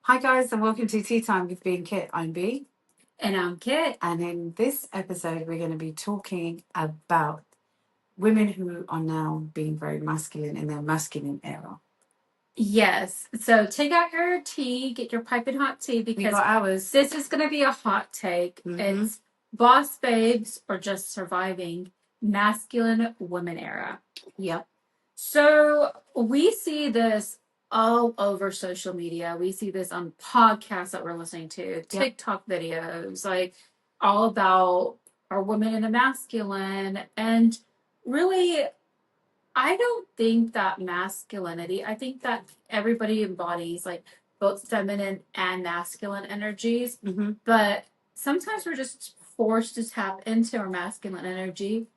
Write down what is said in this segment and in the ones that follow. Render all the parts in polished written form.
Hi guys, and welcome to Tea Time with B and Kit. I'm B. And I'm Kit. And in this episode, we're going to be talking about women who are now being very masculine in their masculine era. Yes. So take out your tea, get your piping hot tea, We because got ours. this is going to be a hot take. It's boss babes or just surviving masculine women era. Yep. So we see this all over social media. We see this on podcasts that we're listening to, TikTok videos, like all about our women in the masculine. And really, I don't think that masculinity, I think that everybody embodies like both feminine and masculine energies, but sometimes we're just forced to tap into our masculine energy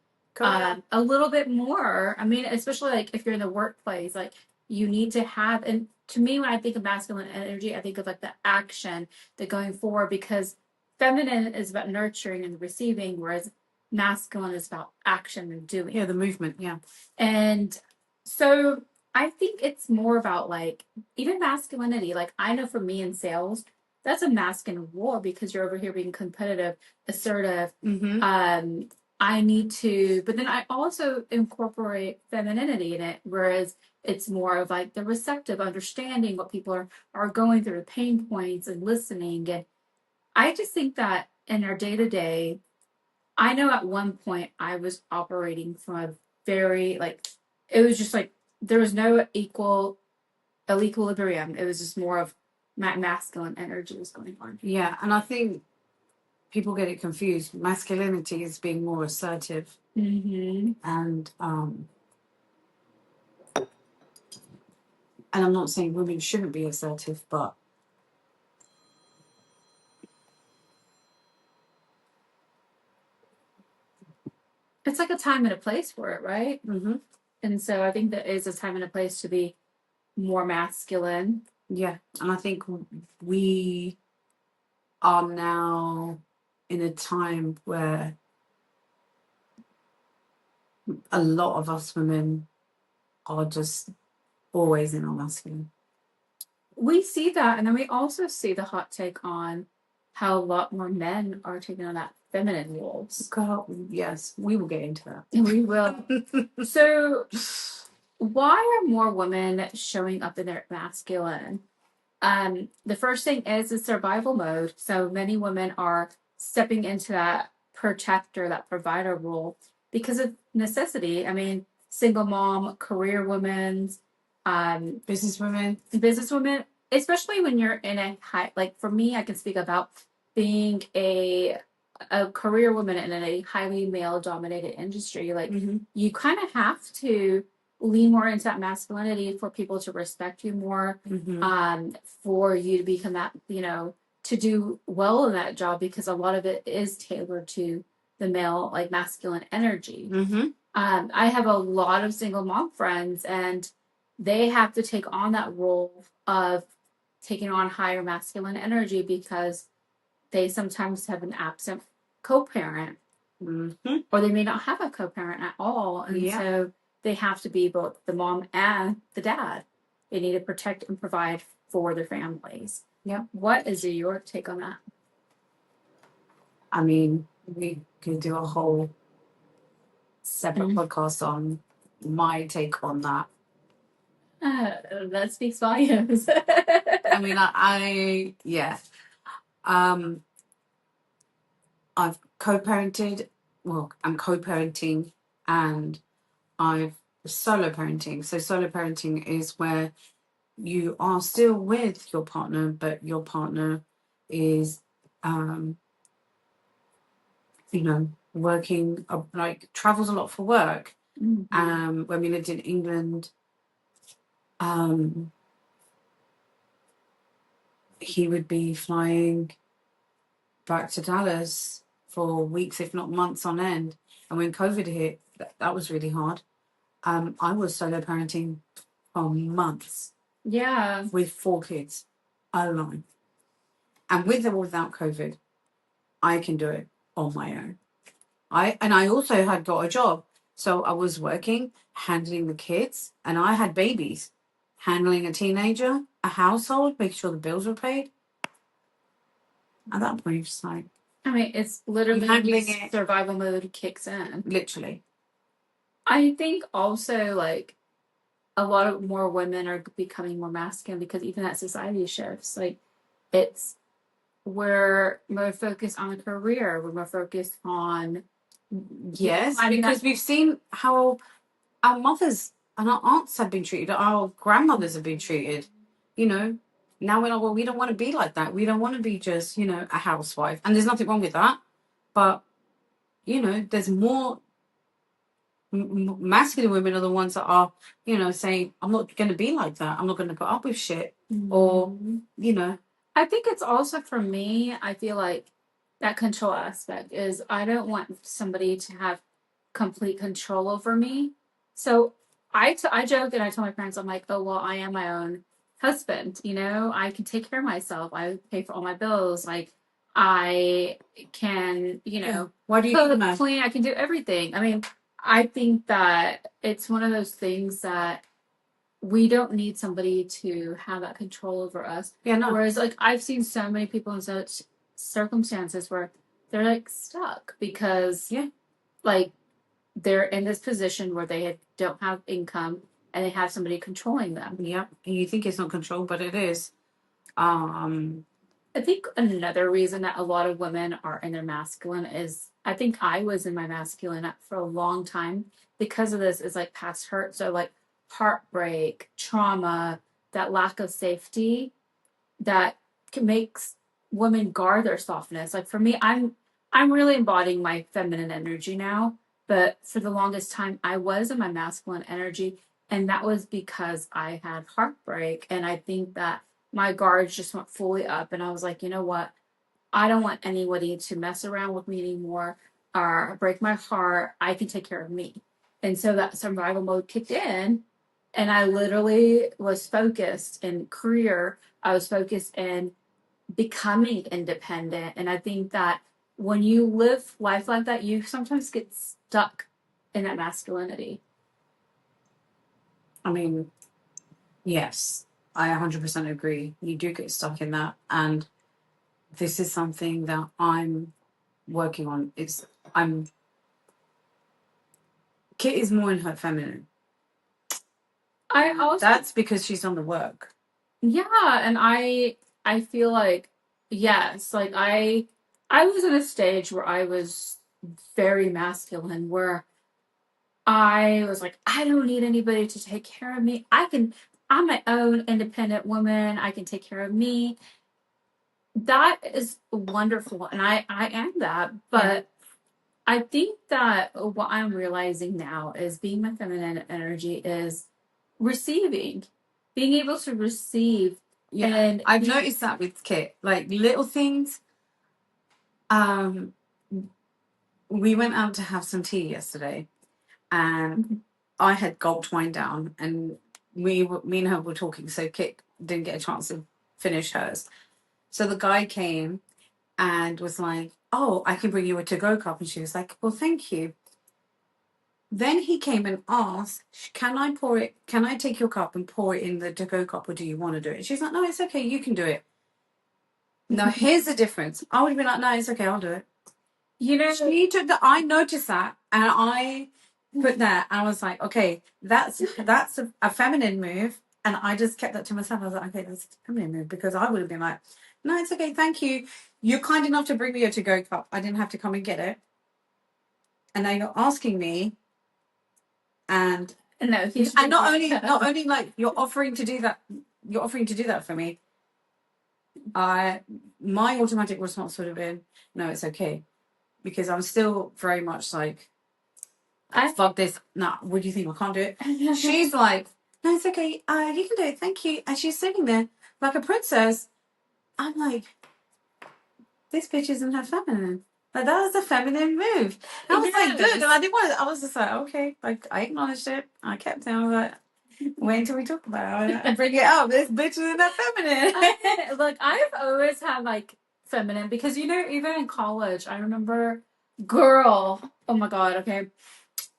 a little bit more. I mean, especially like if you're in the workplace, like you need to have, and to me, when I think of masculine energy, I think of like the action, the going forward, because feminine is about nurturing and receiving, whereas masculine is about action and doing. Yeah, the movement, yeah. And so I think it's more about like even masculinity. Like I know for me in sales, that's a masculine role because you're over here being competitive, assertive. I need to, but then I also incorporate femininity in it, whereas it's more of like the receptive, understanding what people are going through, pain points and listening. And I just think that in our day to day, I know at one point I was operating from a very like it was just like there was no equilibrium. It was just more of masculine energy was going on. Yeah, and I think people get it confused. Masculinity is being more assertive, and I'm not saying women shouldn't be assertive, but it's like a time and a place for it, right? And so I think there is a time and a place to be more masculine. Yeah, and I think we are now in a time where a lot of us women are just always in our masculine. We see that, and then we also see the hot take on how a lot more men are taking on that feminine roles. God, yes, we will get into that. We will. So, why are more women showing up in their masculine? The first thing is survival mode. So many women are stepping into that protector, that provider role because of necessity. I mean, single mom, career women, businesswomen, especially when you're in a high, like for me, I can speak about being a career woman in a highly male dominated industry. Like you kind of have to lean more into that masculinity for people to respect you more, for you to become that, to do well in that job, because a lot of it is tailored to the male, like masculine energy. I have a lot of single mom friends, and they have to take on that role of taking on higher masculine energy because they sometimes have an absent co-parent, or they may not have a co-parent at all, and so they have to be both the mom and the dad. They need to protect and provide for their families. Yeah. What is your take on that? I mean, we could do a whole separate podcast on my take on that. That speaks volumes. I mean, I've co-parented. Well, I'm co-parenting, and I've solo parenting. So solo parenting is where you are still with your partner, but your partner is, working, like travels a lot for work. When we lived in England, he would be flying back to Dallas for weeks, if not months on end. And when COVID hit, that was really hard. I was solo parenting for months. Yeah. With 4 kids alone. And with or without COVID, I can do it on my own. I also had got a job. So I was working, handling the kids, and I had babies handling a teenager, a household, making sure the bills were paid. At that point, it's like, I mean, it's literally survival mode kicks in. Literally. I think also like a lot of more women are becoming more masculine because even that society shifts. Like it's we're more focused on a career. We're more focused on yes, because we've seen how our mothers and our aunts have been treated, our grandmothers have been treated. You know, now we're like, well, we don't want to be like that. We don't want to be just, you know, a housewife. And there's nothing wrong with that. But, you know, there's more masculine women are the ones that are, you know, saying, I'm not going to be like that. I'm not going to put up with shit. Or, you know. I think it's also for me, I feel like that control aspect is I don't want somebody to have complete control over me. So I joke and I tell my parents, I'm like, oh, well, I am my own husband. You know, I can take care of myself. I pay for all my bills. Like, I can, you know, why do you cook, clean. I can do everything. I mean, I think that it's one of those things that we don't need somebody to have that control over us. Yeah, no. Whereas, like, I've seen so many people in such circumstances where they're like stuck because, like, they're in this position where they don't have income and they have somebody controlling them. Yep. And you think it's not control, but it is. I think another reason that a lot of women are in their masculine is I think I was in my masculine for a long time because of this is like past hurt. So like heartbreak, trauma, that lack of safety that makes women guard their softness. Like for me, I'm really embodying my feminine energy now, but for the longest time I was in my masculine energy, and that was because I had heartbreak, and I think that my guards just went fully up, and I was like, you know what? I don't want anybody to mess around with me anymore or break my heart. I can take care of me. And so that survival mode kicked in, and I literally was focused in career. I was focused in becoming independent. And I think that when you live life like that, you sometimes get stuck in that masculinity. I mean, yes, I 100% agree. You do get stuck in that. And this is something that I'm working on. Kit is more in her feminine. That's because she's on the work. Yeah, and I feel like yes, like I was in a stage where I was very masculine, where I was like, I don't need anybody to take care of me. I'm my own independent woman. I can take care of me. That is wonderful, and I am that, but I think that what I'm realizing now is being my feminine energy is receiving, being able to receive. Yeah, and I've noticed that with Kit, like little things. We went out to have some tea yesterday, and I had gulped wine down, and me and her were talking, so Kit didn't get a chance to finish hers. So the guy came and was like, "Oh, I can bring you a to-go cup," and she was like, "Well, thank you." Then he came and asked, "Can I pour it? Can I take your cup and pour it in the to-go cup, or do you want to do it?" And she's like, "No, it's okay. You can do it." Now, here's the difference. I would have been like, "No, it's okay. I'll do it." You know, she took the. I noticed that, and I put that. And I was like, "Okay, that's a feminine move." And I just kept that to myself. I was like, "Okay, that's a feminine move," because I would have been like, "No, it's okay. Thank you. You're kind enough to bring me a to-go cup. I didn't have to come and get it. And now you're asking me." And no, and not only like you're offering to do that for me. My automatic response would have been, "No, it's okay," because I'm still very much like, fuck this. Nah, what do you think? I can't do it. She's like, "No, it's okay. You can do it. Thank you." And she's sitting there like a princess. I'm like, this bitch isn't her feminine. Like that was a feminine move. And I was like, good. And I didn't want to. I was just like, okay. Like I acknowledged it. I kept saying, I was like, wait until we talk about it and bring it up. This bitch isn't that feminine. Look, I've always had like feminine because you know, even in college, I remember, girl. Oh my god. Okay.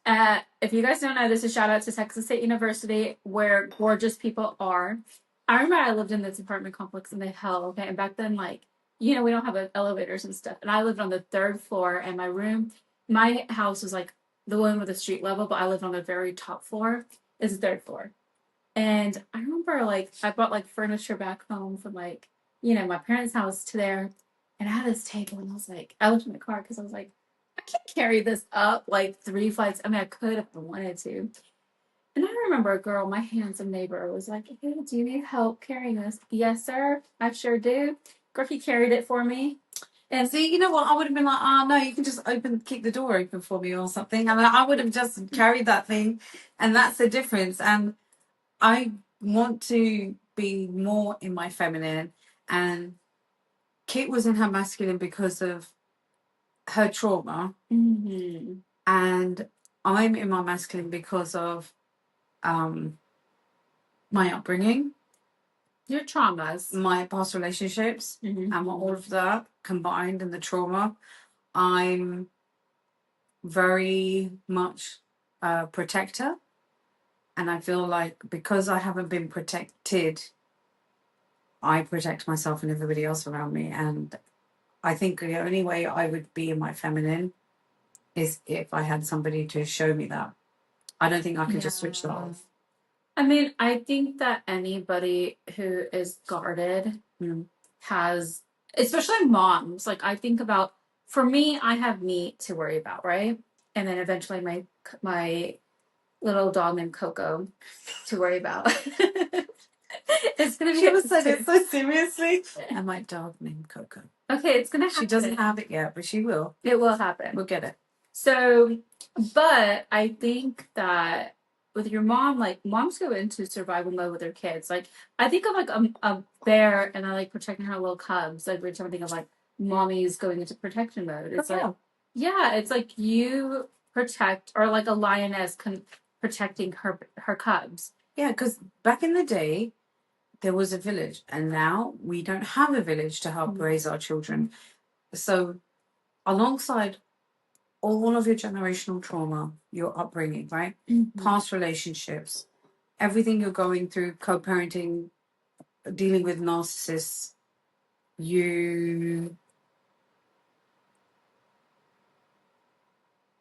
If you guys don't know, this is a shout out to Texas State University, where gorgeous people are. I remember I lived in this apartment complex in the Hill, okay, and back then, like, we don't have elevators and stuff, and I lived on the third floor, and my house was like the one with the street level, but I lived on the very top floor. Is the third floor, and I remember like I brought like furniture back home from like my parents' house to there, and I had this table, and I looked in the car because I was like, I can't carry this up like 3 flights. I mean, I could if I wanted to. And I remember a girl, my handsome neighbor, was like, "Hey, do you need help carrying this?" Yes, sir. I sure do. Girl, he carried it for me. And see, you know what? I would have been like, oh no, you can just keep the door open for me or something. I mean, I would have just carried that thing, and that's the difference. And I want to be more in my feminine, and Kit was in her masculine because of her trauma, Mm-hmm. and I'm in my masculine because of my upbringing, Your traumas, my past relationships, mm-hmm. and all of that combined, and the trauma. I'm very much a protector, and I feel like because I haven't been protected, I protect myself and everybody else around me. And I think the only way I would be in my feminine is if I had somebody to show me that. I don't think I can just switch that off. I mean, I think that anybody who is guarded has, especially moms. Like I think about, for me, I have me to worry about, right? And then eventually my little dog named Coco to worry about. It's gonna be. She was said it so seriously. And my dog named Coco. Okay, it's gonna happen. She doesn't have it yet, but she will. It will happen. We'll get it. So, but I think that with your mom, like moms go into survival mode with their kids. Like I think of like a bear and I like protecting her little cubs. Like we're something of like mommy's going into protection mode. It's like, yeah, it's like you protect, or like a lioness protecting her cubs. Yeah, because back in the day, there was a village, and now we don't have a village to help raise our children. So, alongside all of your generational trauma, your upbringing, right? Mm-hmm. Past relationships, everything you're going through, co-parenting, dealing with narcissists,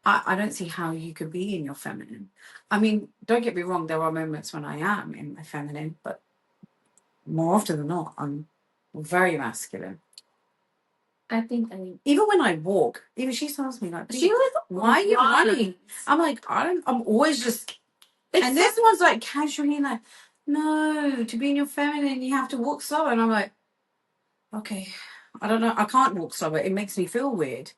I don't see how you could be in your feminine. I mean, don't get me wrong, there are moments when I am in my feminine, but more often than not, I'm very masculine. I think even when I walk, even she tells me like, she was, why are you running? I'm like, I'm always just, and this one's like casually like, no, to be in your feminine, you have to walk slow. And I'm like, okay, I don't know, I can't walk slower. It makes me feel weird.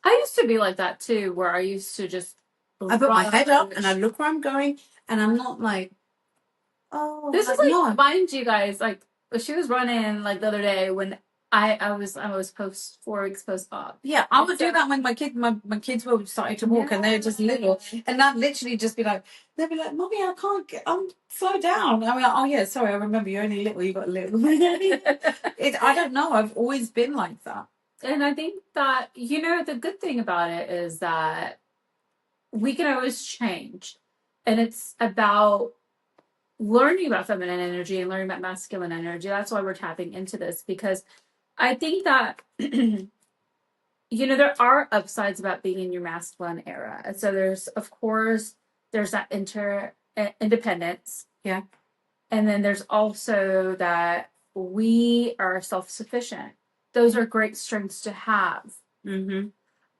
I used to be like that too, where I used to just I put my head up and I look where I'm going, and I'm not like, oh, this is like, mind you guys, like she was running like the other day when I was post 4 weeks post op. Yeah, I would do that when my kids were starting to walk, and they were just little, and I'd literally just be like, they'd be like, "Mommy, I can't get, I'm slow down." I'm like, "Oh yeah, sorry, I remember you're only little. You got little." I don't know. I've always been like that, and I think that the good thing about it is that we can always change, and it's about learning about feminine energy and learning about masculine energy. That's why we're tapping into this, because I think that there are upsides about being in your masculine era. And so there's that independence. Yeah. And then there's also that we are self-sufficient. Those are great strengths to have. Mm-hmm.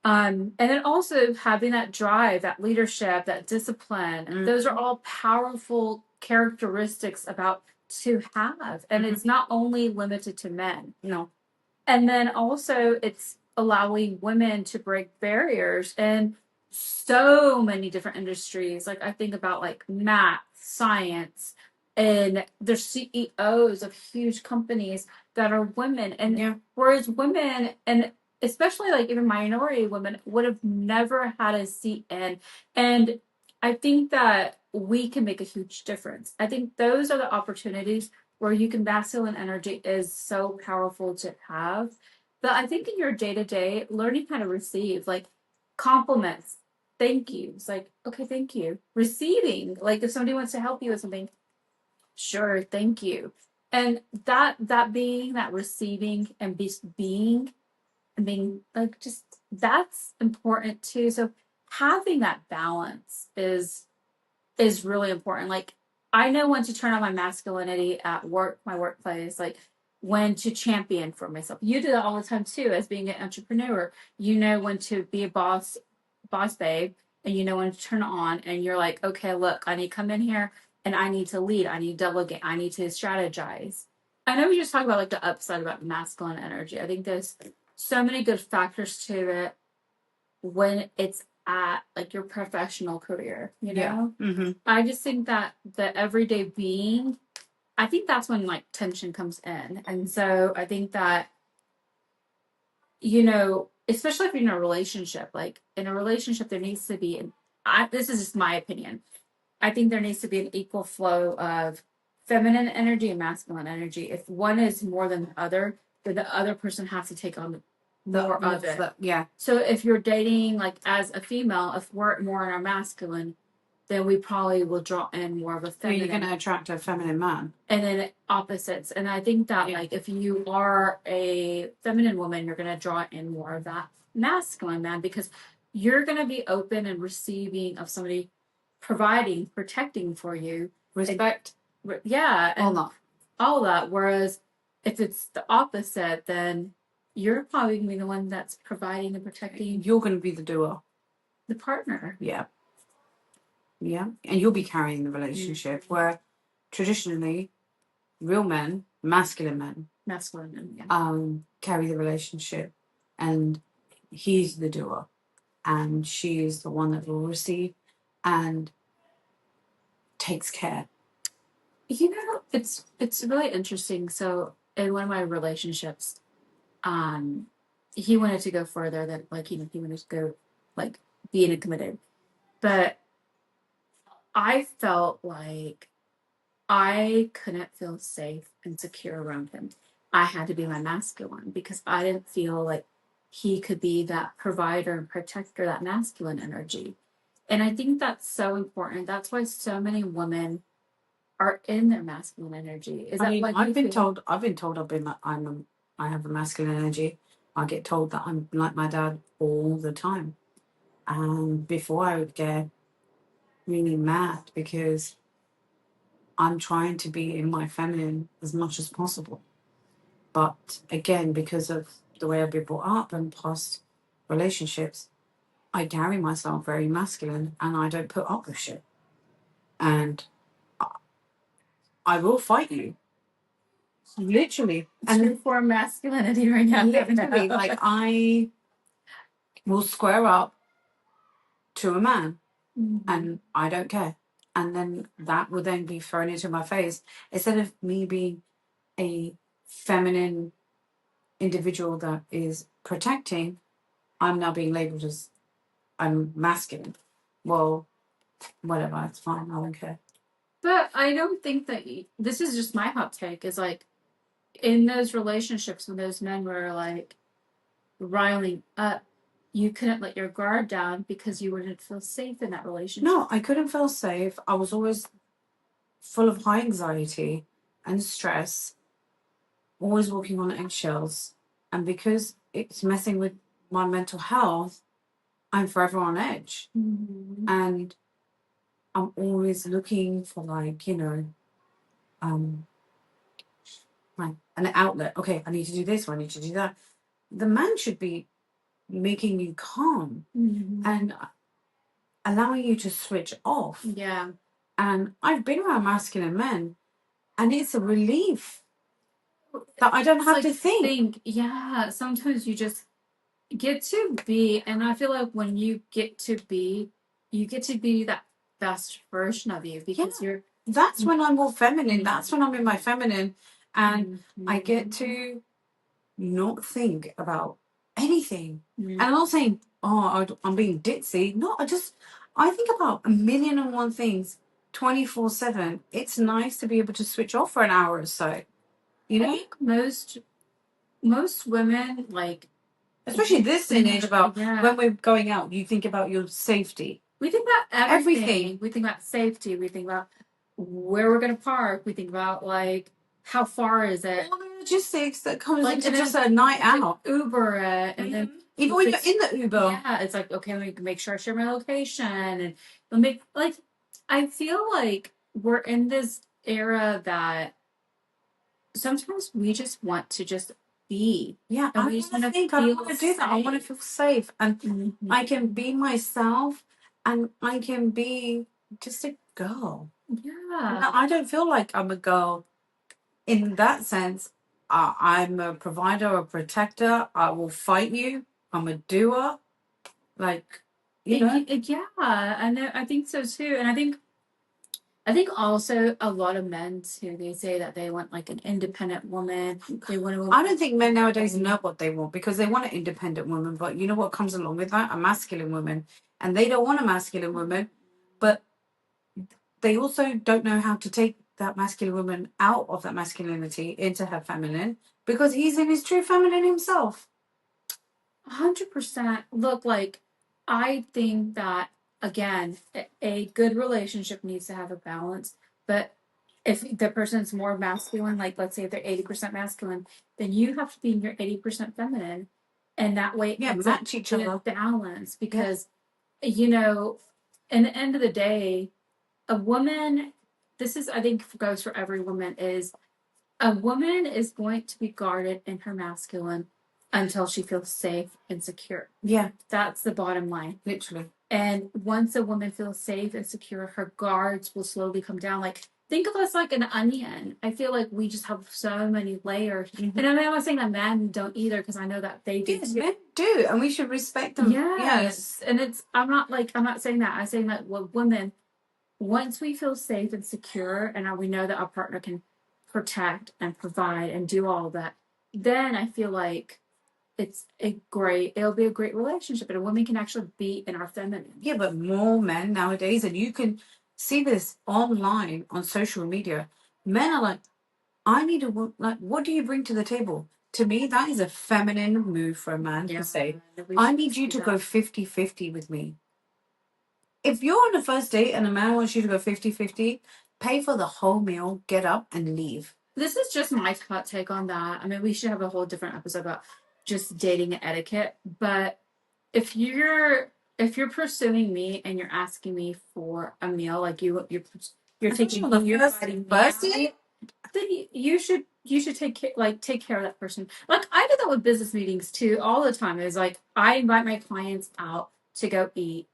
And then also having that drive, that leadership, that discipline. Mm-hmm. Those are all powerful characteristics to have. And it's not only limited to men. No. And then also it's allowing women to break barriers in so many different industries. Like I think about like math, science, and there's CEOs of huge companies that are women. And whereas women, and especially like even minority women, would have never had a seat in. And I think that we can make a huge difference. I think those are the opportunities where masculine energy is so powerful to have. But I think in your day-to-day, learning how to receive like compliments, thank you. It's like, okay, thank you. Receiving, like if somebody wants to help you with something, sure, thank you. And that being that receiving and being and being like just that's important too. So having that balance is really important. Like I know when to turn on my masculinity at work, my workplace, like when to champion for myself. You do that all the time too, as being an entrepreneur. You know when to be a boss babe, and you know when to turn it on and you're like, okay, look, I need to come in here and I need to lead, I need to delegate, I need to strategize. I know we just talked about like the upside about masculine energy. I think there's so many good factors to it when it's at like your professional career, you know? Mm-hmm. I just think that the everyday being, I think that's when like tension comes in. And so I think that, you know, especially if you're in a relationship, like in a relationship, there needs to be, this is just my opinion. I think there needs to be an equal flow of feminine energy and masculine energy. If one is more than the other, then the other person has to take on more of it. Yeah. So if you're dating like as a female, if we're more in our masculine, then we probably will draw in more of a feminine. You're going to attract a feminine man. And then opposites. And I think that like if you are a feminine woman, you're going to draw in more of that masculine man because you're going to be open and receiving of somebody providing, protecting for you. Respect. And, yeah. And all that. Whereas if it's the opposite, then you're probably going to be the one that's providing and protecting. You're going to be the doer. The partner. Yeah. Yeah. And you'll be carrying the relationship where traditionally real men, masculine men, carry the relationship and he's the doer and she is the one that will receive and takes care. You know, it's really interesting. So in one of my relationships, he wanted to go further than like he wanted to go like being committed. But I felt like I couldn't feel safe and secure around him. I had to be my masculine because I didn't feel like he could be that provider and protector, that masculine energy. And I think that's so important. That's why so many women are in their masculine energy. Is that what I've been told I have a masculine energy. I get told that I'm like my dad all the time. And before I would get really mad because I'm trying to be in my feminine as much as possible. But again, because of the way I've been brought up and past relationships, I carry myself very masculine and I don't put up with shit. And I will fight you. Literally. And for masculinity right now. Literally, like I will square up to a man and I don't care. And then that will then be thrown into my face. Instead of me being a feminine individual that is protecting, I'm now being labeled as I'm masculine. Well, whatever, it's fine. I don't care. But I don't think that this is just my hot take. Is like in those relationships when those men were like riling up, you couldn't let your guard down because you wouldn't feel safe in that relationship. No, I couldn't feel safe. I was always full of high anxiety and stress, always walking on eggshells. And because it's messing with my mental health, I'm forever on edge. And I'm always looking for like an outlet. Okay, I need to do this, or I need to do that. The man should be making you calm and allowing you to switch off. Yeah. And I've been around masculine men, and it's a relief that I don't have to think. Yeah, sometimes you just get to be, and I feel like when you get to be that best version of you because that's when I'm more feminine. That's when I'm in my feminine, and I get to not think about anything. And I'm not saying, I'm being ditzy. No, I think about 1,000,001 things 24/7. It's nice to be able to switch off for an hour or so. You know? I think most women like Especially this day and age about when we're going out, you think about your safety. We think about everything. We think about safety. We think about where we're going to park. We think about like how far is it? All the logistics that comes like, into just a night out. Uber it, and then even when you're in the Uber, yeah, it's like okay, let me make sure I share my location, and let me like. I feel like we're in this era that sometimes we just want to just be. Yeah, I want to think. I want to do that. I want to feel safe, and I can be myself, and I can be just a girl. Yeah, I don't feel like I'm a girl in that sense. I'm a provider, a protector. I will fight you. I'm a doer. Like, you know. Yeah, I think so too, and I think also a lot of men too. They say that they want like an independent woman. They want to. I don't think men nowadays know what they want because they want an independent woman. But you know what comes along with that? A masculine woman, and they don't want a masculine woman, but they also don't know how to take that masculine woman out of that masculinity into her feminine because he's in his true feminine himself. 100%. Look, like I think that again, a good relationship needs to have a balance. But if the person's more masculine, like let's say if they're 80% masculine, then you have to be in your 80% feminine, and that way Yeah, match each other. Balance because you know, in the end of the day, a woman. This is, I think, goes for every woman. Is a woman is going to be guarded in her masculine until she feels safe and secure. Yeah. That's the bottom line. Literally. And once a woman feels safe and secure, her guards will slowly come down. Like, think of us like an onion. I feel like we just have so many layers. Mm-hmm. And I mean, I'm not saying that men don't either, because I know that they do. Yes, men do. And we should respect them. Yes. And I'm not saying that. I'm saying that well, women, once we feel safe and secure and we know that our partner can protect and provide and do all that, then I feel like it'll be a great relationship and a woman can actually be in our feminine. Yeah, but more men nowadays, and you can see this online on social media, men are like, I need to, like, what do you bring to the table? To me, that is a feminine move for a man to say, I need you to go 50-50 with me. If you're on a first date and a man wants you to go 50-50, pay for the whole meal, get up and leave. This is just my hot take on that. I mean, we should have a whole different episode about just dating etiquette. But if you're pursuing me and you're asking me for a meal, like you're taking the first date, then you should take care of that person. Like I do that with business meetings too all the time. It's like I invite my clients out to go eat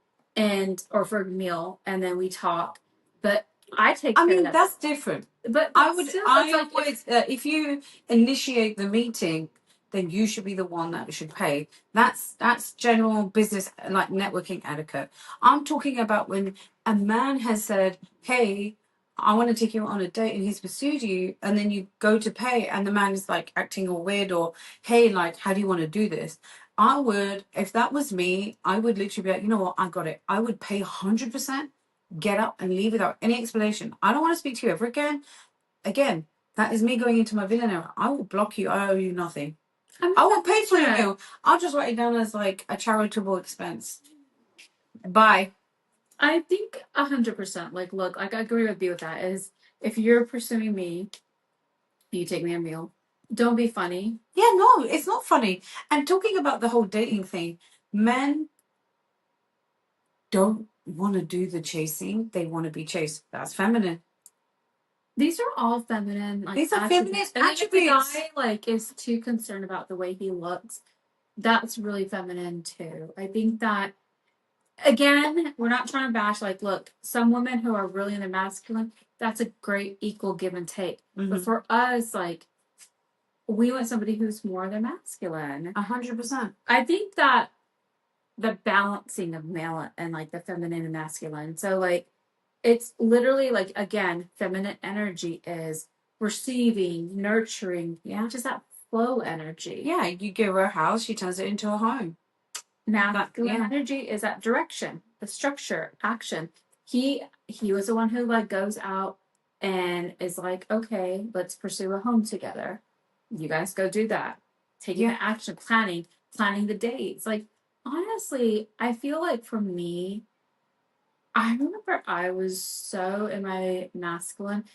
or for a meal, and then we talk. But I take care of that. That's different. But I always if you initiate the meeting, then you should be the one that should pay. That's general business, like networking etiquette. I'm talking about when a man has said, hey, I want to take you on a date, and he's pursued you, and then you go to pay and the man is like acting all weird, or hey, like, how do you want to do this? I would, if that was me, I would literally be like, you know what, I got it. I would pay 100%, get up and leave without any explanation. I don't want to speak to you ever again. Again, that is me going into my villain era. I will block you. I owe you nothing. I will pay for your meal. I'll just write it down as like a charitable expense. Bye. I think 100%. Like, look, I agree with you with that. Is if you're pursuing me, you take me a meal. Don't be funny. Yeah, no, it's not funny. And talking about the whole dating thing, men don't want to do the chasing. They want to be chased. That's feminine. These are all feminine. Like, these are feminine attributes. If the guy like is too concerned about the way he looks, that's really feminine too. I think that again, we're not trying to bash. Like, look, some women who are really in the masculine, that's a great equal give and take. Mm-hmm. But for us, like, we want somebody who's more the masculine. 100%. I think that the balancing of male and like the feminine and masculine. So like it's literally like again, feminine energy is receiving, nurturing, just that flow energy. Yeah, you give her a house, she turns it into a home. Masculine energy is that direction, the structure, action. He was the one who like goes out and is like, okay, let's pursue a home together. You guys go do that. Taking the action, planning. planning the dates. Like, honestly, I feel like for me, I remember I was so in my masculine,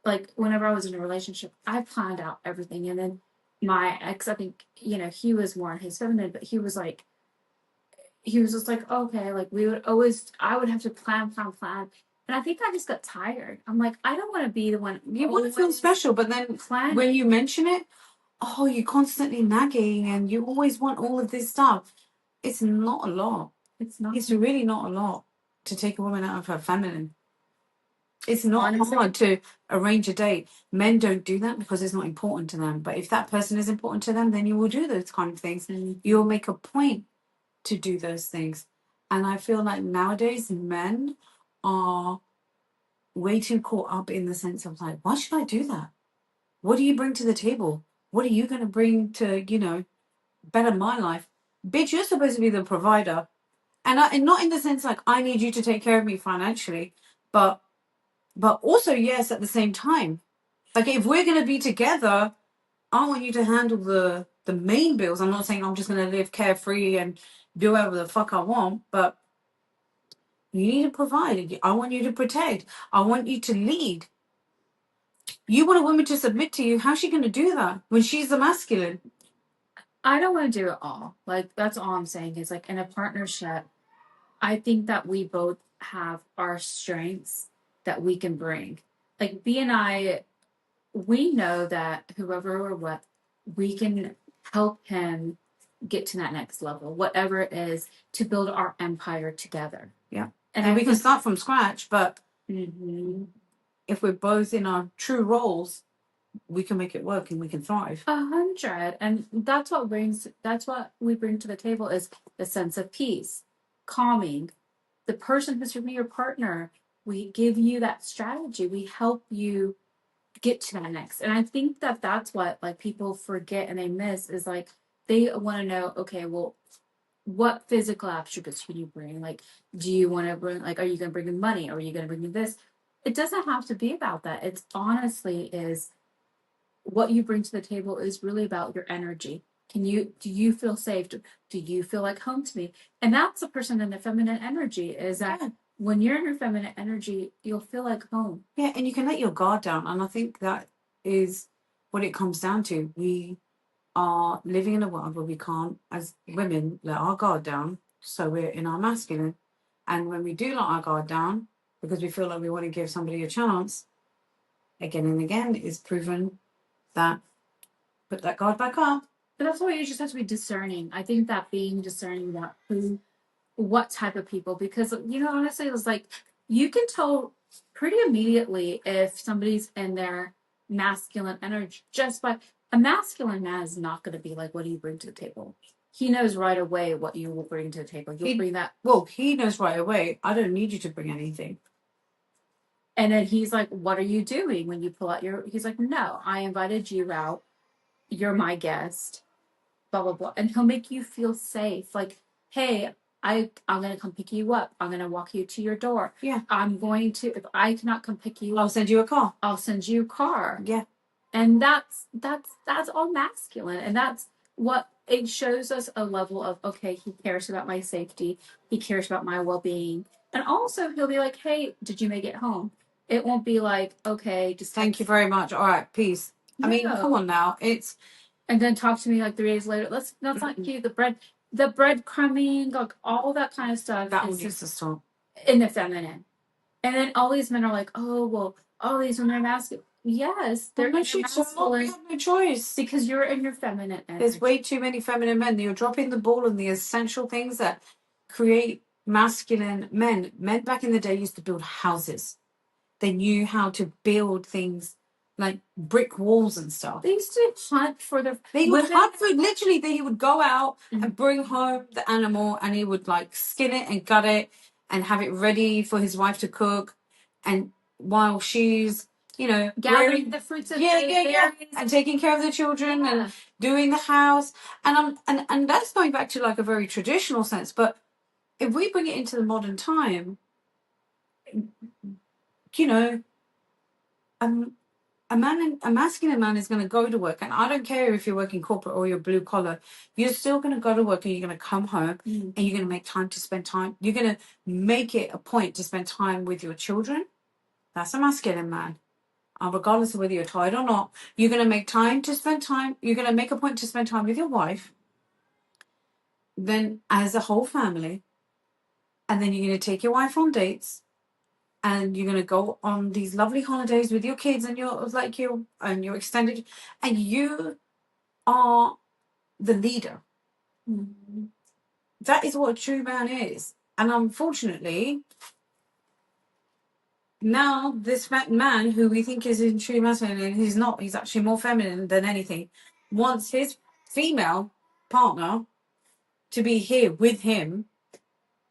like whenever I was in a relationship, I planned out everything. And then my ex, I think, he was more in his feminine, but he was just like, okay, like I would have to plan. And I think I just got tired. I'm like, I don't want to be the one. You want to feel special, but then planning. when you mention it, oh, you're constantly nagging and you always want all of this stuff. It's not a lot. It's not. It's really not a lot to take a woman out of her feminine. It's not Honestly, hard to arrange a date. Men don't do that because it's not important to them. But if that person is important to them, then you will do those kind of things. You'll make a point to do those things. And I feel like nowadays men are way too caught up in the sense of like, why should I do that? What do you bring to the table? What are you going to bring to, better my life? Bitch, you're supposed to be the provider. And not in the sense like I need you to take care of me financially, but also yes, at the same time. Like if we're going to be together, I want you to handle the main bills. I'm not saying I'm just going to live carefree and do whatever the fuck I want, but you need to provide. I want you to protect. I want you to lead. You want a woman to submit to you. How's she going to do that when she's the masculine? I don't want to do it all. Like, that's all I'm saying is like in a partnership, I think that we both have our strengths that we can bring. Like, B and I, we know that whoever we're with, we can help him get to that next level, whatever it is, to build our empire together. Yeah. And we can start from scratch, but if we're both in our true roles, we can make it work and we can thrive. 100. And that's what we bring to the table is the sense of peace, calming. The person who's going to be your partner, we give you that strategy. We help you get to that next. And I think that that's what like people forget and they miss is like they want to know, okay, well, what physical attributes can you bring? Like, do you want to bring, like, are you going to bring in money? Or are you going to bring in this? It doesn't have to be about that. It's honestly is what you bring to the table is really about your energy. Do you feel safe? Do you feel like home to me? And that's a person in the feminine energy is that when you're in your feminine energy, you'll feel like home. Yeah, and you can let your guard down. And I think that is what it comes down to. We are living in a world where we can't, as women, let our guard down. So we're in our masculine. And when we do let our guard down, because we feel like we want to give somebody a chance, again and again, it's proven that put that guard back up. But that's why you just have to be discerning. I think that being discerning about what type of people, because honestly, it's like you can tell pretty immediately if somebody's in their masculine energy just by a masculine man is not going to be like, what do you bring to the table? He knows right away what you will bring to the table. You'll bring that. Well, he knows right away. I don't need you to bring anything. And then he's like, what are you doing when you pull out he's like, no, I invited you out. You're my guest. Blah, blah, blah. And he'll make you feel safe. Like, hey, I'm going to come pick you up. I'm going to walk you to your door. Yeah. If I cannot come pick you up, I'll send you a car. I'll send you a car. Yeah. And that's all masculine. And that's what it shows us a level of, okay, he cares about my safety. He cares about my well-being. And also he'll be like, hey, did you make it home? It won't be like, okay, just thank you very much. All right, peace. No. I mean, come on now. And then talk to me like 3 days later. That's not cute. The breadcrumbing, like all that kind of stuff. That all needs to stop. In the feminine. And then all these men are like, oh, well, all these women are masculine. Yes, they're masculine. We have no choice. Because you're in your feminine energy. There's way too many feminine men. You're dropping the ball on the essential things that create masculine men. Men back in the day used to build houses. They knew how to build things like brick walls and stuff. They used to hunt for their... They would hunt for... Literally, he would go out and bring home the animal and he would like skin it and gut it and have it ready for his wife to cook. And while she's, gathering the fruits of and taking care of the children and doing the house. And that's going back to like a very traditional sense. But if we bring it into the modern time, a masculine man is going to go to work, and I don't care if you're working corporate or you're blue collar, you're still going to go to work and you're going to come home and you're going to make time to spend time. You're going to make it a point to spend time with your children. That's a masculine man. Regardless of whether you're tired or not, you're going to make time to spend time. You're going to make a point to spend time with your wife, then as a whole family, and then you're going to take your wife on dates, and you're going to go on these lovely holidays with your kids and your extended, and you are the leader. Mm-hmm. That is what a true man is. And unfortunately, now this man who we think is in true masculine, and he's not, he's actually more feminine than anything, wants his female partner to be here with him,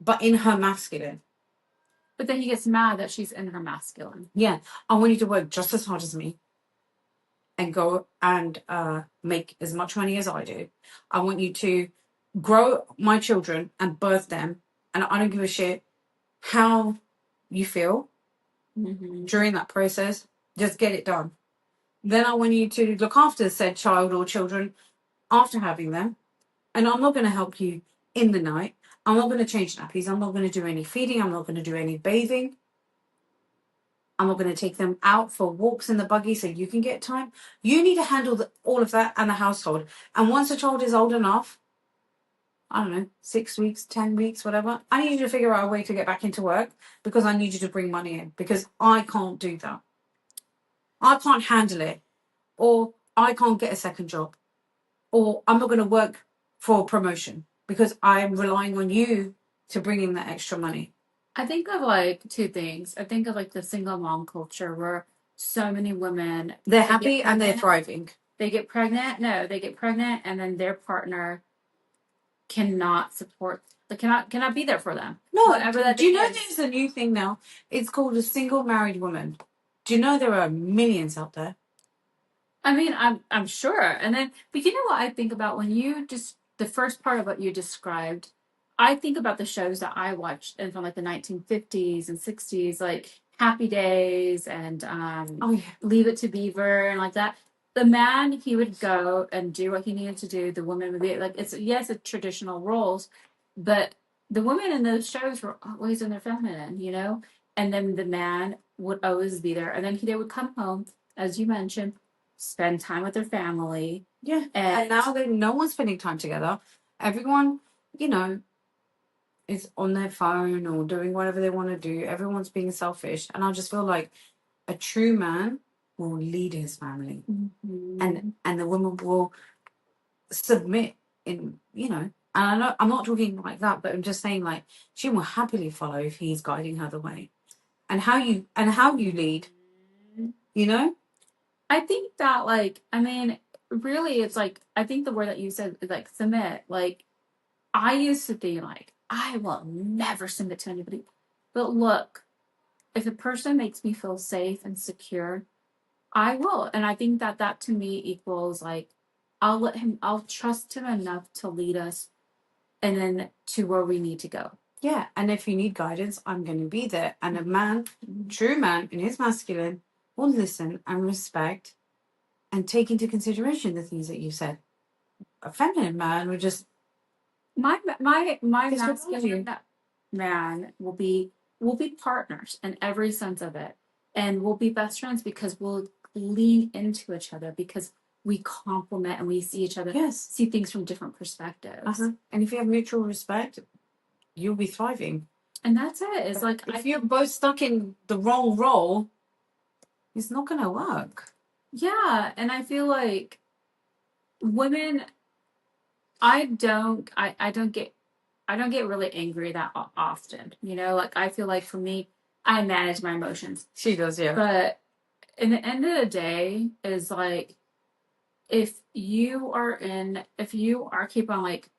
but in her masculine. But then he gets mad that she's in her masculine. Yeah. I want you to work just as hard as me and go and make as much money as I do. I want you to grow my children and birth them. And I don't give a shit how you feel during that process. Just get it done. Then I want you to look after said child or children after having them. And I'm not going to help you in the night. I'm not going to change nappies. I'm not going to do any feeding. I'm not going to do any bathing. I'm not going to take them out for walks in the buggy so you can get time. You need to handle all of that and the household. And once a child is old enough, I don't know, 6 weeks, 10 weeks, whatever, I need you to figure out a way to get back into work because I need you to bring money in because I can't do that. I can't handle it. Or I can't get a second job. Or I'm not going to work for a promotion because I'm relying on you to bring in that extra money. I think of like two things. I think of like the single mom culture where so many women, they're happy and they're thriving. They get pregnant. No, they get pregnant and then their partner cannot support, cannot be there for them. No, whatever that. Do you know there's a new thing now? It's called a single married woman. Do you know there are millions out there? I mean, I'm sure. And then, but you know what I think about when you just the first part of what you described. I think about the shows that I watched and from like the 1950s and 60s, like Happy Days and Leave It to Beaver and like that. The man, he would go and do what he needed to do. The woman would be like, it's traditional roles, but the women in those shows were always in their feminine, you know? And then the man would always be there. And then they would come home, as you mentioned, spend time with their family. Yeah. And now no one's spending time together. Everyone, you know, is on their phone or doing whatever they want to do. Everyone's being selfish. And I just feel like a true man will lead his family. Mm-hmm. And the woman will submit in, you know, and I know I'm not talking like that, but I'm just saying like she will happily follow if he's guiding her the way. And how you lead, you know? I think that like, I mean, really it's like, I think the word that you said is like submit. Like I used to be like, I will never submit to anybody. But look, if a person makes me feel safe and secure, I will. And I think that to me equals like, I'll trust him enough to lead us and then to where we need to go. Yeah. And if you need guidance, I'm going to be there. And a man, true man in his masculine, will listen and respect and take into consideration the things that you said. A feminine man would just my masculine man will be partners in every sense of it, and we'll be best friends because we'll lean into each other because we complement and we see each other. Yes, see things from different perspectives. And if you have mutual respect, you'll be thriving. And that's it. It's like if you're both stuck in the wrong role, it's not going to work. Yeah, and I feel like women. I don't get really angry that often. You know, like I feel like for me, I manage my emotions. She does, yeah. But in the end of the day, is like if you are keep on like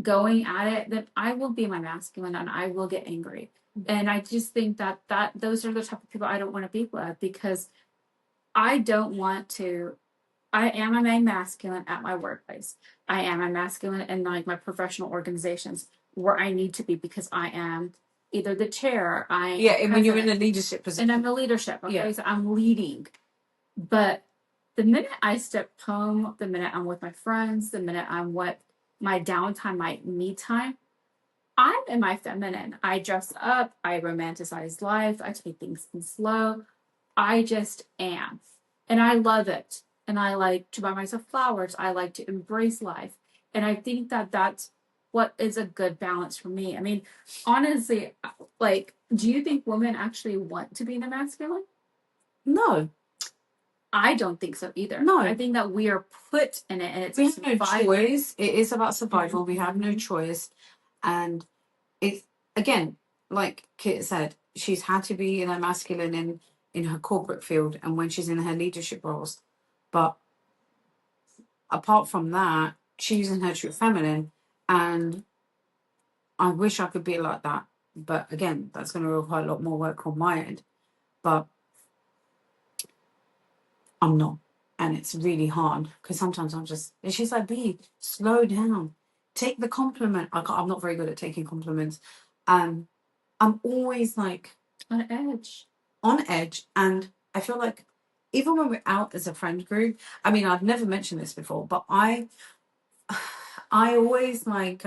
going at it, then I will be my masculine and I will get angry. Mm-hmm. And I just think that those are the type of people I don't want to be with because I don't want to. I am a masculine at my workplace. I am a masculine in like my professional organizations where I need to be because I am either the chair. And when you're in a leadership position. And I'm the leadership. Okay, yeah. So I'm leading. But the minute I step home, the minute I'm with my friends, the minute I'm with my downtime, my me time, I'm in my feminine. I dress up, I romanticize life, I take things slow. I just am. And I love it. And I like to buy myself flowers. I like to embrace life. And I think that that's what is a good balance for me. I mean, honestly, like, do you think women actually want to be in a masculine? No. I don't think so either. No. I think that we are put in it and it's we have no choice. It is about survival. Mm-hmm. We have no choice. And it's, again, like Kit said, she's had to be in her masculine in her corporate field and when she's in her leadership roles. But apart from that, she's in her true feminine. And I wish I could be like that. But again, that's going to require a lot more work on my end. But I'm not. And it's really hard because sometimes I'm just, and she's like, B, slow down. Take the compliment. I'm not very good at taking compliments. I'm always like On edge. On edge. And I feel like even when we're out as a friend group, I mean, I've never mentioned this before, but I always like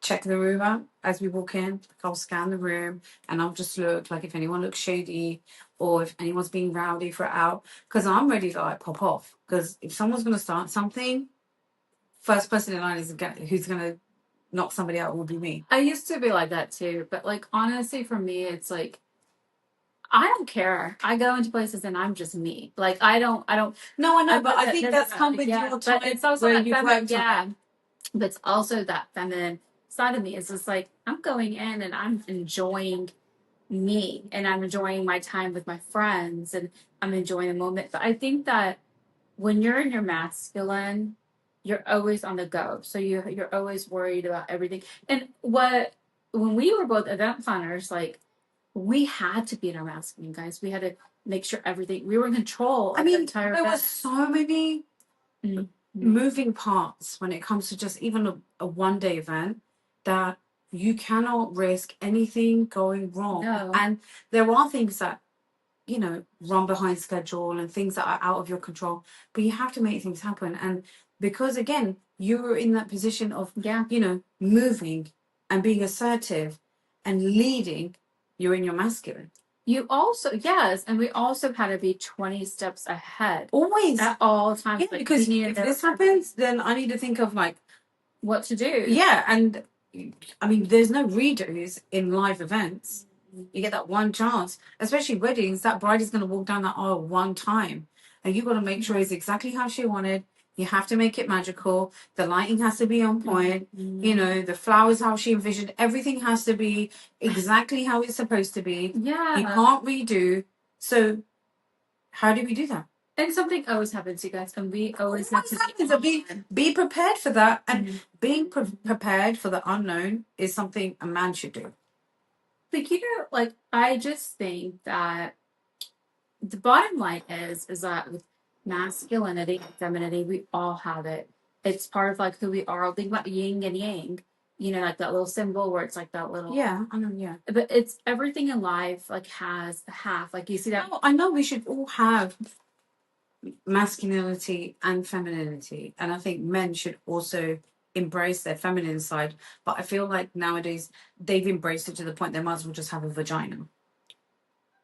check the room out as we walk in. I'll scan the room and I'll just look like if anyone looks shady or if anyone's being rowdy for out, because I'm ready to like pop off. Because if someone's going to start something, first person in line is who's going to knock somebody out will be me. I used to be like that too, but like honestly, for me, it's like I don't care. I go into places and I'm just me. Like I don't. No, I know, but I think that's come with your time. But it's also where that you've feminine. worked Yeah, but it's also that feminine side of me. It's just like I'm going in and I'm enjoying me and I'm enjoying my time with my friends and I'm enjoying the moment. But I think that when you're in your masculine, you're always on the go. So you're always worried about everything. And when we were both event planners, like we had to be in our masculine, guys. We had to make sure everything we were in control of the entire there event. were so many moving parts when it comes to just even a one-day event that you cannot risk anything going wrong. No. And there are things that run behind schedule and things that are out of your control, but you have to make things happen. And because again, you were in that position of moving and being assertive and leading, you're in your masculine. You also, yes, and we also had to be 20 steps ahead. Always. At all times. Yeah, because if this happens, then I need to think of like what to do. Yeah, and I mean, there's no redos in live events. You get that one chance, especially weddings. That bride is going to walk down that aisle one time, and you've got to make sure it's exactly how she wanted. You have to make it magical. The lighting has to be on point. The flowers how she envisioned. Everything has to be exactly how it's supposed to be. Yeah, you can't redo. So, how do we do that? And something always happens, you guys, and we always have to be prepared for that. And being prepared for the unknown is something a man should do. But like I just think that the bottom line is that with masculinity and femininity, we all have it. It's part of like who we are. Think about yin and yang. Like that little symbol where it's like that little. Yeah, I know. Yeah, but it's everything in life like has a half. Like you see that. No, I know we should all have masculinity and femininity, and I think men should also embrace their feminine side. But I feel like nowadays they've embraced it to the point they might as well just have a vagina.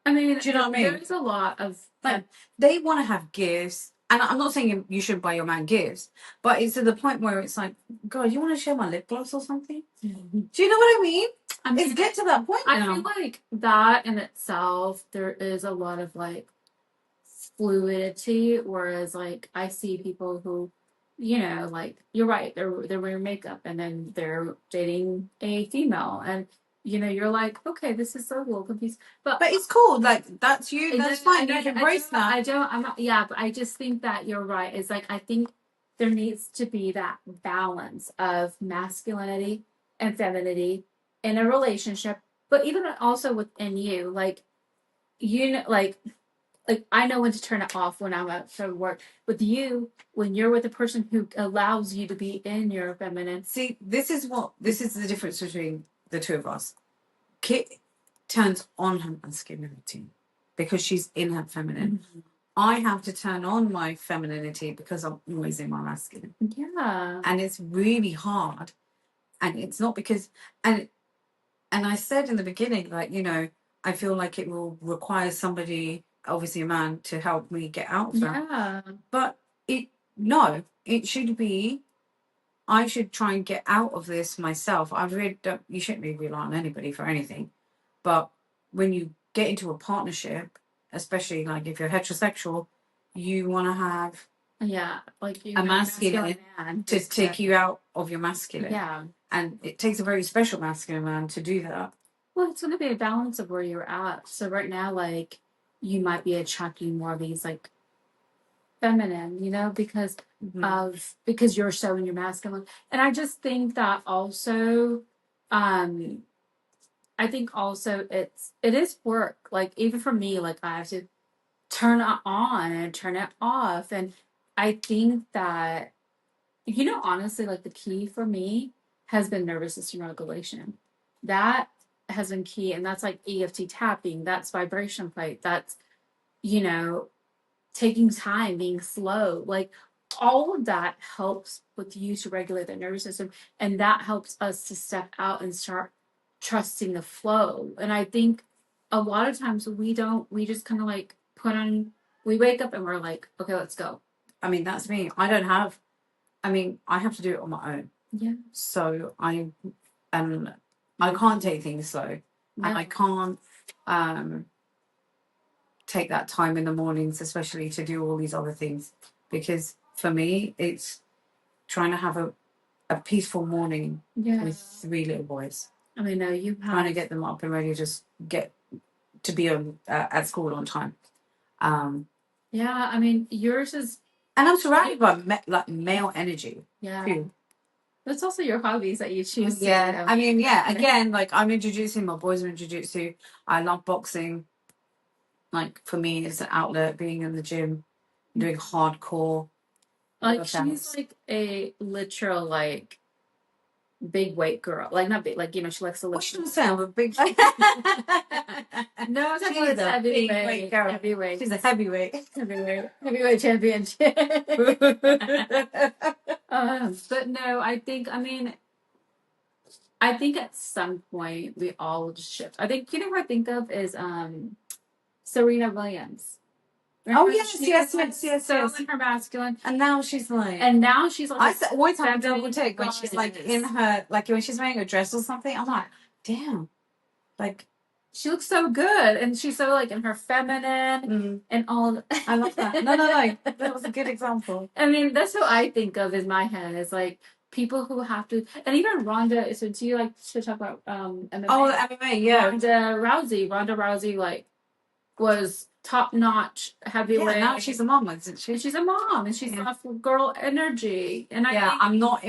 I mean, do you know what I mean? There's a lot of like they want to have gifts, and I'm not saying you should buy your man gifts, but it's to the point where it's like, girl, you want to share my lip gloss or something? Do you know what I mean? It's get to that point now. I feel like that in itself, there is a lot of like fluidity, whereas like I see people who like you're right, they're wearing makeup and then they're dating a female and you're like, okay, this is so little confused, but it's cool, like that's you, that's fine, you embrace that. I'm not, yeah, but I just think that you're right. It's like I think there needs to be that balance of masculinity and femininity in a relationship, but even also within you, like like I know when to turn it off when I'm at work. With you, when you're with a person who allows you to be in your feminine. See, this is the difference between the two of us. Kit turns on her masculinity. because she's in her feminine. Mm-hmm. I have to turn on my femininity because I'm always in my masculine. Yeah. And it's really hard. And it's not because, and I said in the beginning, like, you know, I feel like it will require somebody, obviously a man, to help me get out of that. Yeah. But it should be, I should try and get out of this myself. I really don't, you shouldn't really rely on anybody for anything. But when you get into a partnership, especially like if you're heterosexual, you want to have like a masculine man to take you out of your masculine. Yeah. And it takes a very special masculine man to do that. Well, it's going to be a balance of where you're at. So right now, like, you might be attracting more of these, like, feminine, you know, because because you're so in your masculine. And I just think that also, I think also it is work. Like, even for me, like, I have to turn it on and turn it off. And I think that, you know, honestly, like, the key for me has been nervous system regulation. That has been key. And that's like EFT tapping, that's vibration plate, that's, you know, taking time, being slow. Like, all of that helps with you to regulate the nervous system. And that helps us to step out and start trusting the flow. And I think a lot of times we just kind of like we wake up and we're like, okay, let's go. I mean, that's me. I have to do it on my own. Yeah. So I can't take things slow. No. And I can't take that time in the mornings, especially to do all these other things. Because for me, it's trying to have a peaceful morning with 3 little boys. I mean, no, you have... Trying to get them up and ready to just get to be at school on time. Yeah, I mean, yours is... And I'm surrounded by male energy. Yeah. Too. That's also your hobbies that you choose. Yeah. I mean, yeah, again, like, I'm introducing my boys in jiu-jitsu. I love boxing. Like, for me, it's an outlet, being in the gym, doing hardcore. Like, she's like a literal, like, big weight girl. Like, not big, like, you know, she likes to lift. What should I say? I'm a big... No, it's she's a heavyweight girl. Heavyweight. She's a heavyweight. Heavyweight championship. But no, I think at some point we all just shift. I think, you know, what I think of is Serena Williams. Remember, yes. So in her masculine, and now she's like, I always have a double take when she's like in her, like when she's wearing a dress or something. I'm like, damn, like she looks so good, and she's so like in her feminine and all. I love that. No, that was a good example. I mean, that's what I think of in my head. Is like people who have to, and even Ronda. So do you like to talk about MMA? Oh, MMA, yeah. Ronda Rousey, like, was top-notch heavyweight. Yeah, now she's a mom, isn't she? She's a mom, and she's got girl energy. And I think, I'm not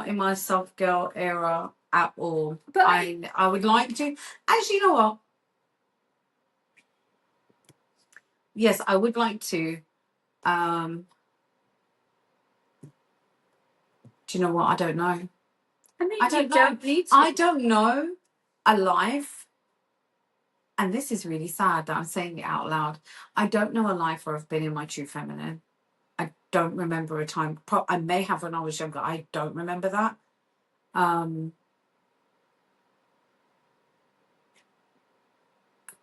in my soft girl era at all. But I would like to. Actually, you know what? Yes, I would like to. Do you know what? I don't know. I mean, you don't need to. I don't know a life. And this is really sad that I'm saying it out loud. I don't know a life where I've been in my true feminine. I don't remember a time. I may have when I was younger. I don't remember that.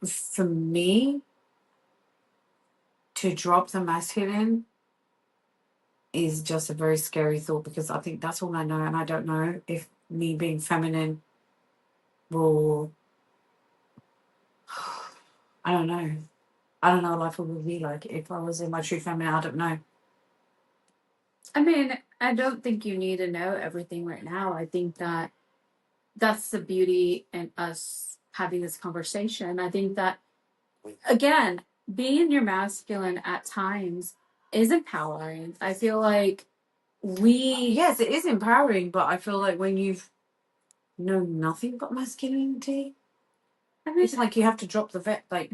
For me, to drop the masculine is just a very scary thought, because I think that's all I know. And I don't know if me being feminine will... I don't know. I don't know what life would be like if I was in my true feminine. I don't know. I mean, I don't think you need to know everything right now. I think that that's the beauty in us having this conversation. I think that, again, being in your masculine at times is empowering. I feel like yes, it is empowering, but I feel like when you've known nothing but masculinity, I mean, it's like you have to drop the vet. Like,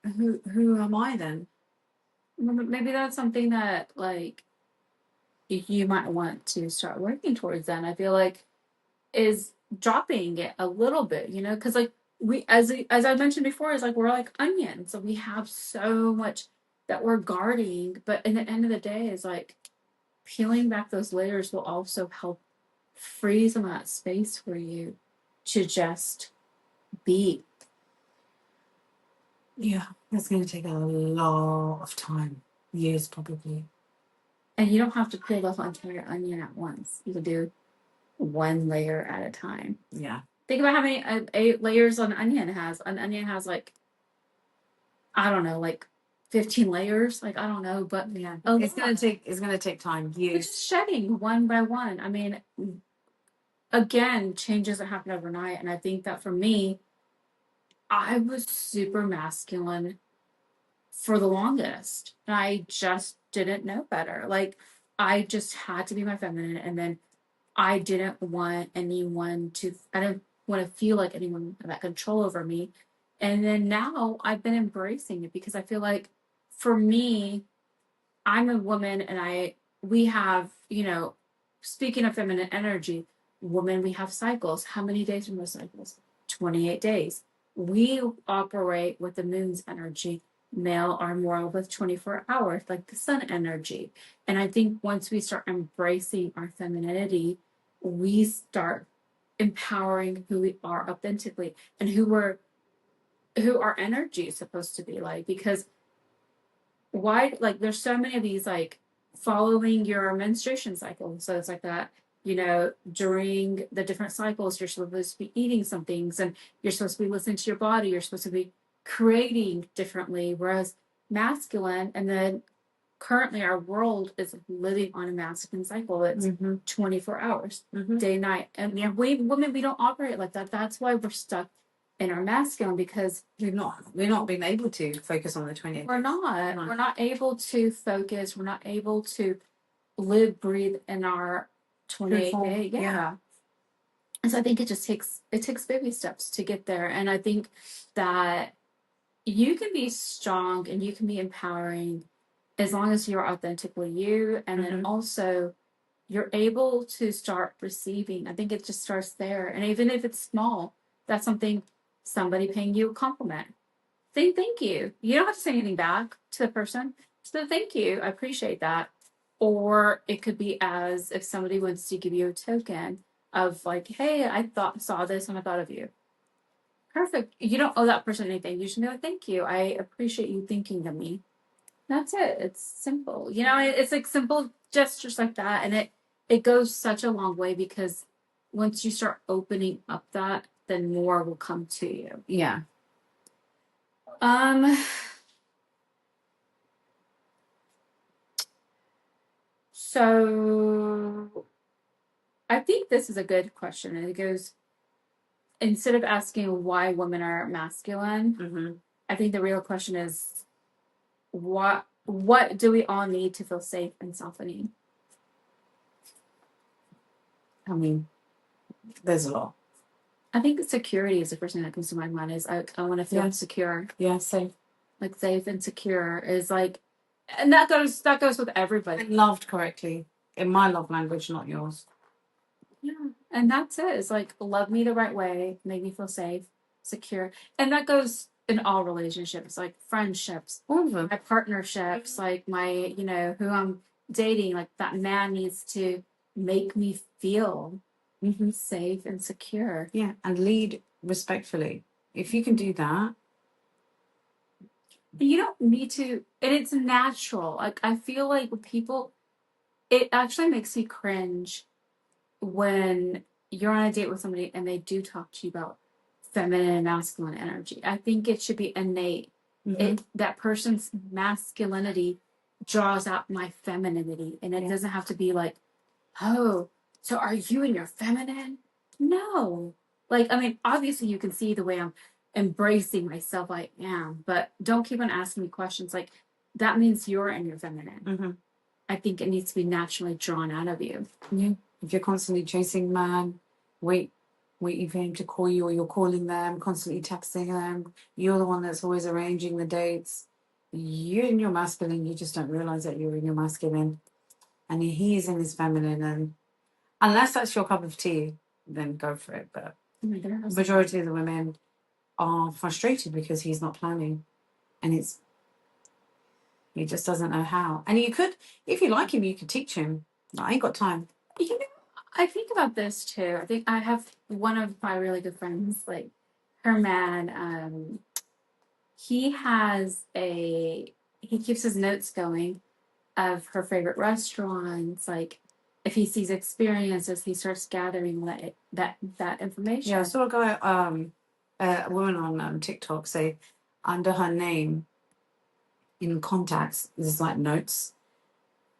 who am I then? Maybe that's something that, like, you might want to start working towards. Then I feel like is dropping it a little bit, you know, because, like, we, as I mentioned before, is like we're like onions. So we have so much that we're guarding, but in the end of the day, is like peeling back those layers will also help free some of that space for you to just be. Yeah, that's going to take a lot of time, years probably. And you don't have to peel the whole entire onion at once. You can do one layer at a time. Yeah. Think about how many 8 layers an onion has. An onion has like, I don't know, like 15 layers. Like, I don't know, but yeah, it's gonna take time. It's just shedding one by one. I mean, again, changes that happen overnight. And I think that for me, I was super masculine for the longest. And I just didn't know better. Like, I just had to be my feminine. And then I didn't want anyone to, I didn't want to feel like anyone had that control over me. And then now I've been embracing it because I feel like for me, I'm a woman and we have, speaking of feminine energy, women, we have cycles. How many days are those cycles? 28 days. We operate with the moon's energy. Male are more with 24 hours, like the sun energy. And I think once we start embracing our femininity, we start empowering who we are authentically and who our energy is supposed to be like. Because why, like, there's so many of these like following your menstruation cycle. So it's like that, during the different cycles, you're supposed to be eating some things and you're supposed to be listening to your body. You're supposed to be creating differently. Whereas masculine, and then currently our world is living on a masculine cycle. It's 24 hours, day, night. And we women, we don't operate like that. That's why we're stuck in our masculine, because we're not being able to focus on the 28. We're not able to focus. We're not able to live, breathe in our 28 day. Yeah. And so I think it takes baby steps to get there. And I think that you can be strong and you can be empowering as long as you're authentically you. And then also you're able to start receiving. I think it just starts there. And even if it's small, that's somebody paying you a compliment. Say thank you. You don't have to say anything back to the person. So thank you. I appreciate that. Or it could be as if somebody wants to give you a token of like, hey, saw this and I thought of you. Perfect. You don't owe that person anything. You should know thank you. I appreciate you thinking of me. That's it. It's simple. It's like simple gestures like that. And it goes such a long way, because once you start opening up that, then more will come to you. Yeah. So I think this is a good question. And it goes, instead of asking why women are masculine, I think the real question is, what do we all need to feel safe and softening? I mean, there's a lot. I think security is the first thing that comes to my mind. Is I want to feel secure. Yeah, safe. Like safe and secure is like, and that goes with everybody. And loved correctly in my love language, not yours. Yeah, and that's it. It's like, love me the right way, make me feel safe, secure, and that goes in all relationships, like friendships, all of them, my partnerships, like my, who I'm dating. Like that man needs to make me feel safe and secure. Yeah, and lead respectfully. If you can do that, you don't need to, and it's natural. Like I feel like with people, it actually makes me cringe when you're on a date with somebody and they do talk to you about feminine and masculine energy. I think it should be innate. That person's masculinity draws out my femininity, and it doesn't have to be like, oh, so are you in your feminine? No. Like, I mean, obviously you can see the way I'm embracing myself, I am, but don't keep on asking me questions like that means you're in your feminine. I think it needs to be naturally drawn out of you. Yeah. If you're constantly chasing man, waiting for him to call you, or you're calling them, constantly texting them, you're the one that's always arranging the dates. You're in your masculine, you just don't realize that you're in your masculine. And he's in his feminine. And unless that's your cup of tea, then go for it. But majority of the women, are frustrated because he's not planning, and he just doesn't know how. And you could, if you like him, you could teach him. I ain't got time. You know, I think about this too. I think I have one of my really good friends, like her man, he keeps his notes going of her favorite restaurants. Like if he sees experiences, he starts gathering that information. Yeah, I saw a guy, a woman on TikTok say under her name in contacts, there's like notes.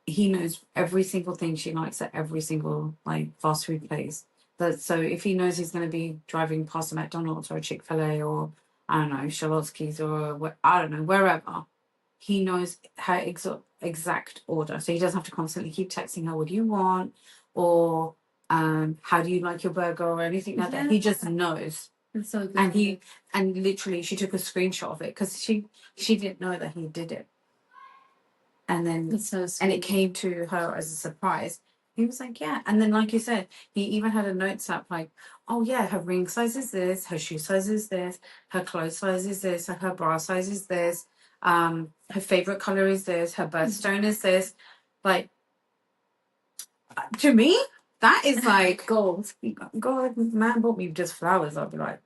He knows every single thing she likes at every single like fast food place. So if he knows he's going to be driving past a McDonald's or a Chick-fil-A or I don't know Charlotte's Keys or I don't know wherever, he knows her exact order. So he doesn't have to constantly keep texting her, "What do you want?" or "How do you like your burger?" or anything like that. He just knows. It's so good. And literally she took a screenshot of it because she didn't know that he did it. And then and it came to her as a surprise. He was like, yeah. And then, like you said, he even had a notes app like, oh, yeah, her ring size is this, her shoe size is this, her clothes size is this, her bra size is this, her favorite color is this, her birthstone is this. Like, to me, that is like gold. God, man bought me just flowers. I'd be like,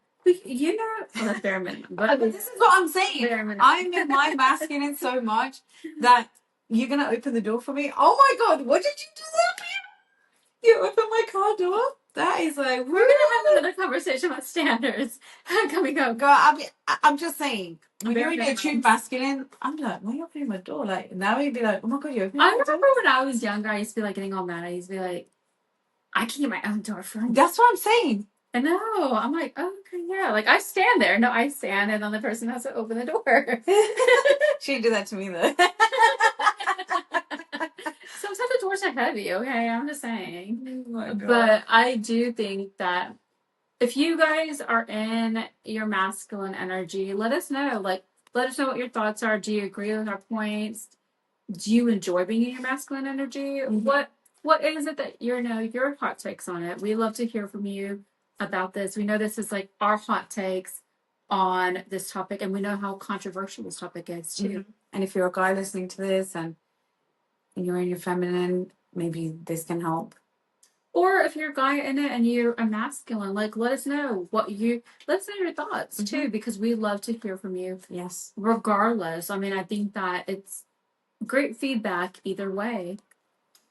you know, well, that's bare minimum. But this is what I'm saying. I'm in my masculine so much that you're gonna open the door for me. Oh my God, what did you do that? You open my car door? That is like, we're gonna have another conversation about standards coming up. Girl, I'm just saying, when you're in a true masculine, I'm like, why are you opening my door? Like now you'd be like, oh my God, you're opening my door. I remember when I was younger, I used to be like getting all mad. I used to be like, I can get my own door for me. That's what I'm saying. I know. I'm like, oh, okay, yeah. Like I stand there. No, I stand, and then the person has to open the door. She did that to me though. Sometimes the doors are heavy. Okay, I'm just saying. Oh but I do think that if you guys are in your masculine energy, let us know. Like, let us know what your thoughts are. Do you agree with our points? Do you enjoy being in your masculine energy? Mm-hmm. What is it that your hot takes on it? We love to hear from you about this. We know this is like our hot takes on this topic, and we know how controversial this topic is too. Mm-hmm. And if you're a guy listening to this and you're in your feminine, maybe this can help. Or if you're a guy in it and you're a masculine, like let us know your thoughts too, because we love to hear from you. Yes. Regardless. I mean, I think that it's great feedback either way.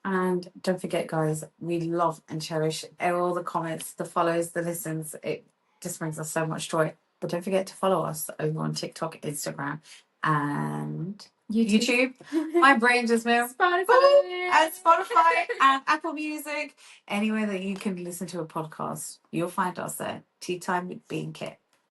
And don't forget, guys, we love and cherish all the comments, the follows, the listens. It just brings us so much joy. But don't forget to follow us over on TikTok, Instagram, and YouTube. My brain just moved. Spotify and Apple Music. Anywhere that you can listen to a podcast, you'll find us there. Tea Time with Bean Kit.